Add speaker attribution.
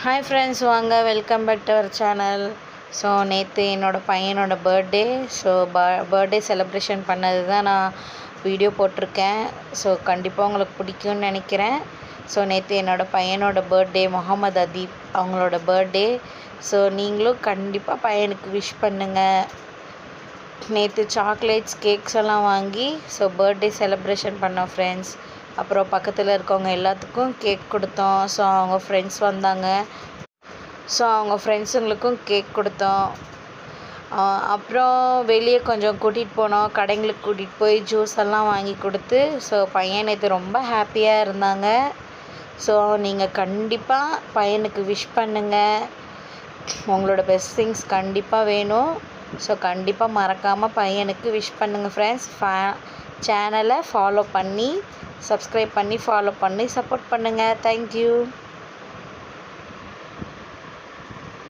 Speaker 1: Hi friends, வாங்க welcome back to our channel. So நேற்று என்னோடய பையனோட பர்த்டே. ஸோ பர்த்டே செலிப்ரேஷன் பண்ணது தான் நான் வீடியோ போட்டிருக்கேன். ஸோ கண்டிப்பாக உங்களுக்கு பிடிக்கும்னு நினைக்கிறேன். ஸோ நேற்று என்னோடய பையனோட பர்த்டே, முகமது அதீப் அவங்களோட பர்த்டே. ஸோ நீங்களும் கண்டிப்பாக பையனுக்கு விஷ் பண்ணுங்கள். நேற்று சாக்லேட்ஸ், கேக்ஸ் எல்லாம் வாங்கி ஸோ பர்த்டே செலிப்ரேஷன் பண்ணோம் ஃப்ரெண்ட்ஸ். அப்புறம் பக்கத்தில் இருக்கவங்க எல்லாத்துக்கும் கேக் கொடுத்தோம். ஸோ அவங்க ஃப்ரெண்ட்ஸ் வந்தாங்க. ஸோ அவங்க ஃப்ரெண்ட்ஸுங்களுக்கும் கேக் கொடுத்தோம். அப்புறம் வெளியே கொஞ்சம் கூட்டிகிட்டு போனோம். கடைங்களுக்கு கூட்டிகிட்டு போய் ஜூஸ் எல்லாம் வாங்கி கொடுத்து ஸோ பையன் நேற்று ரொம்ப ஹாப்பியாக இருந்தாங்க. ஸோ நீங்கள் கண்டிப்பாக பையனுக்கு விஷ் பண்ணுங்கள். உங்களோட பெஸ்ட் கண்டிப்பாக வேணும். ஸோ கண்டிப்பாக மறக்காமல் பையனுக்கு விஷ் பண்ணுங்கள் ஃப்ரெண்ட்ஸ். சேனலை ஃபாலோ பண்ணி, சப்ஸ்கிரைப் பண்ணி, ஃபாலோ பண்ணி சப்போர்ட் பண்ணுங்கள். தேங்க்யூ.